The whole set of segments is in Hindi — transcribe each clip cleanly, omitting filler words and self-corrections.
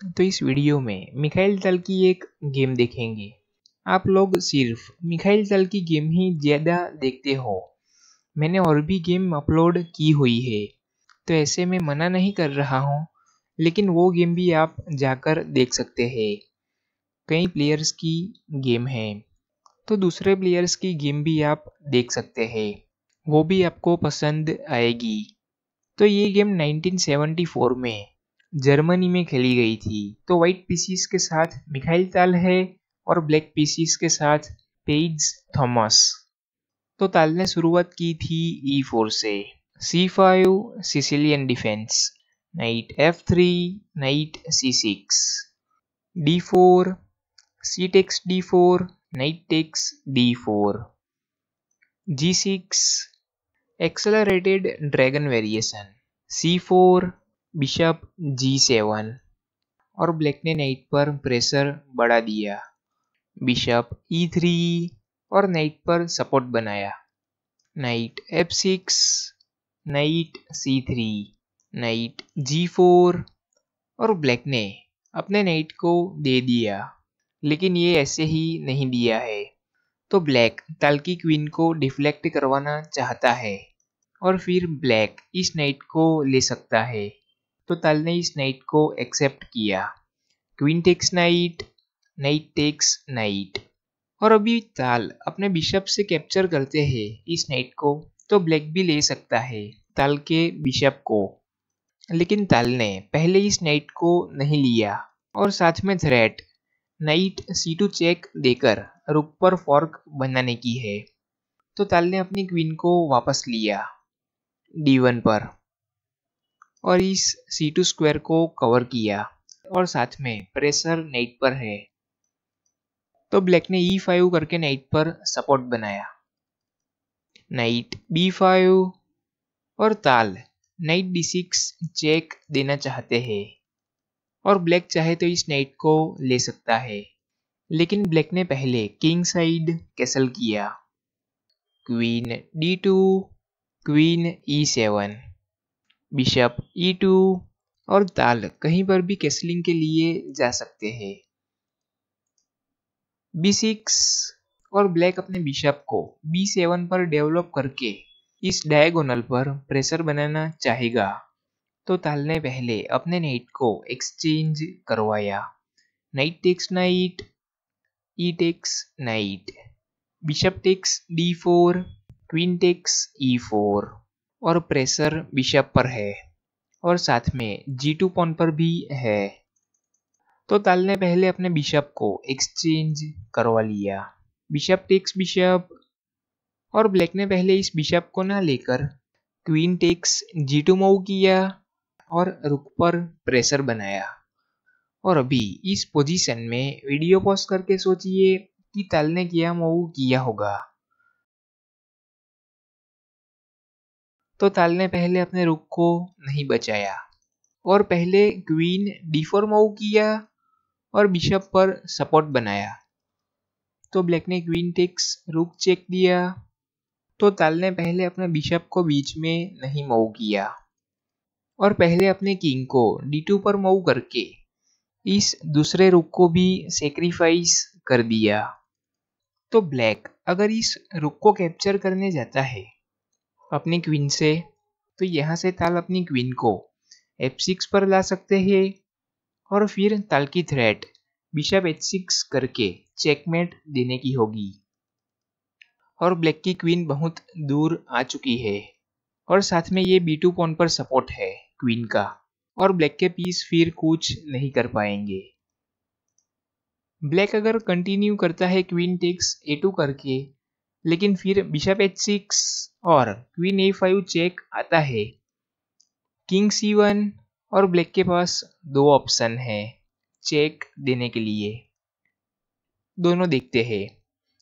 तो इस वीडियो में मिखाइल ताल की एक गेम देखेंगे। आप लोग सिर्फ मिखाइल ताल की गेम ही ज़्यादा देखते हो। मैंने और भी गेम अपलोड की हुई है, तो ऐसे में मना नहीं कर रहा हूँ, लेकिन वो गेम भी आप जाकर देख सकते हैं। कई प्लेयर्स की गेम है, तो दूसरे प्लेयर्स की गेम भी आप देख सकते हैं, वो भी आपको पसंद आएगी। तो ये गेम 1974 में जर्मनी में खेली गई थी। तो वाइट पीसीस के साथ मिखाइल ताल है और ब्लैक पीसीस के साथ पेज थॉमस। तो ताल ने शुरुआत की थी E4 से। C5 Sicilian defence, knight F3, knight C6, D4, C takes D4, knight takes D4, G6 accelerated dragon variation, C4 bishop G7 और ब्लैक ने नाइट पर प्रेशर बढ़ा दिया। बिशप E3 और नाइट पर सपोर्ट बनाया। Night F6, night C3, night G4 और ब्लैक ने अपने नाइट को दे दिया, लेकिन ये ऐसे ही नहीं दिया है। तो ब्लैक ताल की क्वीन को डिफ्लेक्ट करवाना चाहता है और फिर ब्लैक इस नाइट को ले सकता है। तो ताल ने इस नाइट को एक्सेप्ट किया। Queen takes knight, knight takes knight और अभी ताल अपने बिशप से कैप्चर करते हैं इस नाइट को, तो ब्लैक भी ले सकता है ताल के बिशप को, लेकिन ताल ने पहले इस नाइट को नहीं लिया और साथ में थ्रेट नाइट C2 चेक देकर रुक पर फॉर्क बनाने की है। तो ताल ने अपनी क्वीन को वापस लिया D1 पर और इस C2 स्क्वायर को कवर किया और साथ में प्रेशर नाइट पर है। तो ब्लैक ने E5 करके नाइट पर सपोर्ट बनाया। नाइट B5 और ताल नाइट D6 चेक देना चाहते हैं और ब्लैक चाहे तो इस नाइट को ले सकता है, लेकिन ब्लैक ने पहले किंग साइड कैसल किया। Queen D2, queen E7, bishop E2 और ताल कहीं पर भी कैसलिंग के लिए जा सकते हैं। B6 और ब्लैक अपने बिशप को B7 पर डेवलप करके इस डायगोनल पर प्रेशर बनाना चाहेगा। तो ताल ने पहले अपने नाइट को एक्सचेंज करवाया। Knight takes knight, E takes knight, bishop takes D4, queen takes E4 और प्रेशर बिशप पर है और साथ में G2 पॉन पर भी है। तो ताल ने पहले अपने बिशप को एक्सचेंज करवा लिया। बिशप टेक्स बिशप और ब्लैक ने पहले इस बिशप को ना लेकर क्वीन टेक्स G2 मूव किया और रुक पर प्रेशर बनाया। और अभी इस पोजीशन में वीडियो पॉज करके सोचिए कि ताल ने क्या मूव किया होगा। तो ताल ने पहले अपने रुक को नहीं बचाया और पहले क्वीन D4 मूव किया और बिशप पर सपोर्ट बनाया। तो ब्लैक ने क्वीन टेक्स रुक चेक दिया। तो ताल ने पहले अपने बिशप को बीच में नहीं मूव किया और पहले अपने किंग को D2 पर मूव करके इस दूसरे रुक को भी सेक्रीफाइस कर दिया। तो ब्लैक अगर इस रुक को कैप्चर करने जाता है अपनी क्वीन से, तो यहाँ से ताल अपनी क्वीन को F6 पर ला सकते हैं और फिर ताल की थ्रेट बिशप H6 करके चेकमेट देने की होगी। और ब्लैक की क्वीन बहुत दूर आ चुकी है और साथ में ये B2 पॉन पर सपोर्ट है क्वीन का और ब्लैक के पीस फिर कुछ नहीं कर पाएंगे। ब्लैक अगर कंटिन्यू करता है क्वीन टेक्स A2 करके, लेकिन फिर बिशप H6 और क्वीन A5 चेक आता है, किंग C1 और ब्लैक के पास दो ऑप्शन है चेक देने के लिए। दोनों देखते हैं।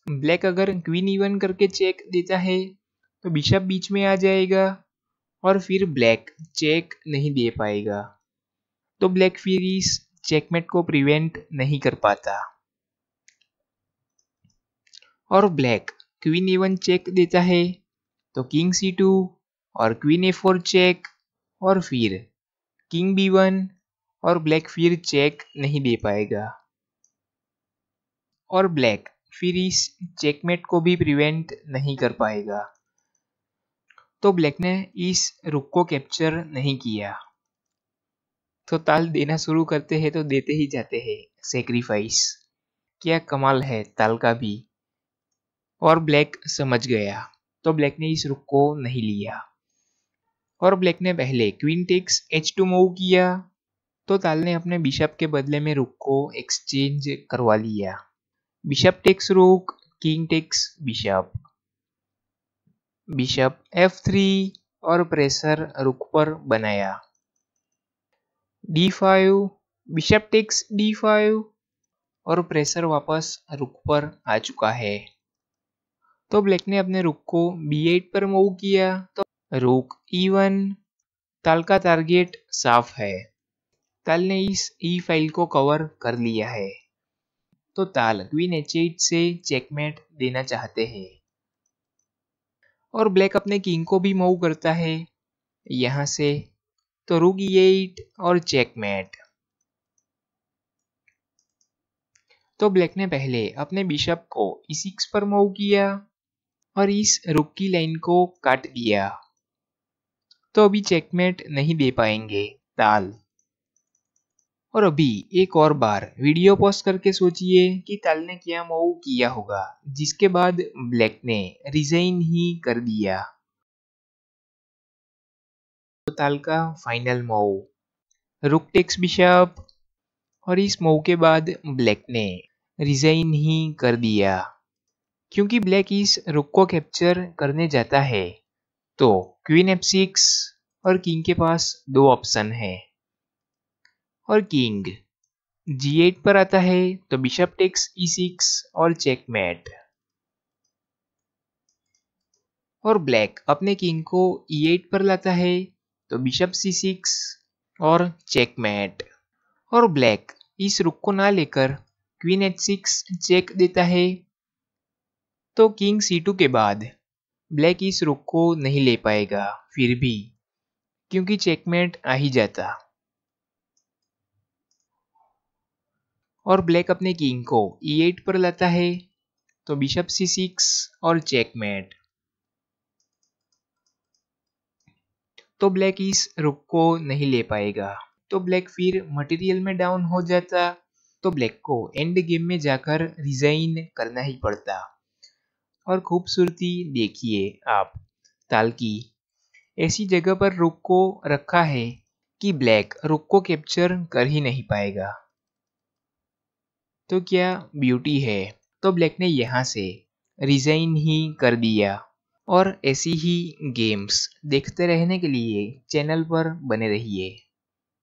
ब्लैक अगर क्वीन E1 करके चेक देता है तो बिशप बीच में आ जाएगा और फिर ब्लैक चेक नहीं दे पाएगा। तो ब्लैक फिर इस चेकमेट को प्रिवेंट नहीं कर पाता और ब्लैक क्वीन E1 चेक देता है तो किंग C2 और क्वीन A4 चेक और फिर किंग B1 और ब्लैक फिर चेक नहीं दे पाएगा और ब्लैक फिर इस चेकमेट को भी प्रिवेंट नहीं कर पाएगा। तो ब्लैक ने इस रुक को कैप्चर नहीं किया। तो ताल देना शुरू करते हैं तो देते ही जाते हैं सेक्रीफाइस। क्या कमाल है ताल का भी। और ब्लैक समझ गया तो ब्लैक ने इस रुक को नहीं लिया और ब्लैक ने पहले क्वीन टेक्स h2 मूव किया तो ताल ने अपने बिशप के बदले में रुक को एक्सचेंज करवा लिया। Bishop takes rook, king takes bishop, bishop f3 और प्रेशर रुक पर बनाया। d5, बिशप टेक्स d5 और प्रेशर वापस रुक पर आ चुका है। तो ब्लैक ने अपने रुक को b8 पर मूव किया तो रुक e1। ताल का टारगेट साफ है। ताल ने इस ई फाइल को कवर कर लिया है तो ताल क्वीन h8 से चेकमेट देना चाहते हैं और ब्लैक अपने किंग को भी मूव करता है यहां से तो रुक e8 और चेकमेट। तो ब्लैक ने पहले अपने बिशप को e6 पर मूव किया और इस रुक की लाइन को काट दिया तो अभी चेकमेट नहीं दे पाएंगे ताल। और अभी एक और बार वीडियो पॉज करके सोचिए कि ताल ने क्या मूव किया होगा जिसके बाद ब्लैक ने रिजाइन ही कर दिया। तो ताल का final move rook takes bishop और इस मूव के बाद ब्लैक ने रिजाइन ही कर दिया क्योंकि ब्लैक इस रुक को कैप्चर करने जाता है तो क्वीन f6 और किंग के पास दो ऑप्शन है और किंग g8 पर आता है तो बिशप टेक्स e6 और चेकमेट और ब्लैक अपने किंग को e8 पर लाता है तो बिशप c6 और चेकमेट और ब्लैक इस रुक को ना लेकर क्वीन h6 चेक देता है तो किंग c2 के बाद ब्लैक इस रुक को नहीं ले पाएगा फिर भी क्योंकि चेकमेट आ ही जाता और ब्लैक अपने किंग को e8 पर लाता है तो बिशप c6 और चेकमेट। तो ब्लैक इस रुक को नहीं ले पाएगा तो ब्लैक फिर मटेरियल में डाउन हो जाता तो ब्लैक को एंड गेम में जाकर रिजाइन करना ही पड़ता। और खूबसूरती देखिए आप ताल की ऐसी जगह पर रुक को रखा है कि ब्लैक रुक को कैप्चर कर ही नहीं पाएगा। तो क्या ब्यूटी है। तो ब्लैक ने यहाँ से रिजाइन ही कर दिया। और ऐसी ही गेम्स देखते रहने के लिए चैनल पर बने रहिए।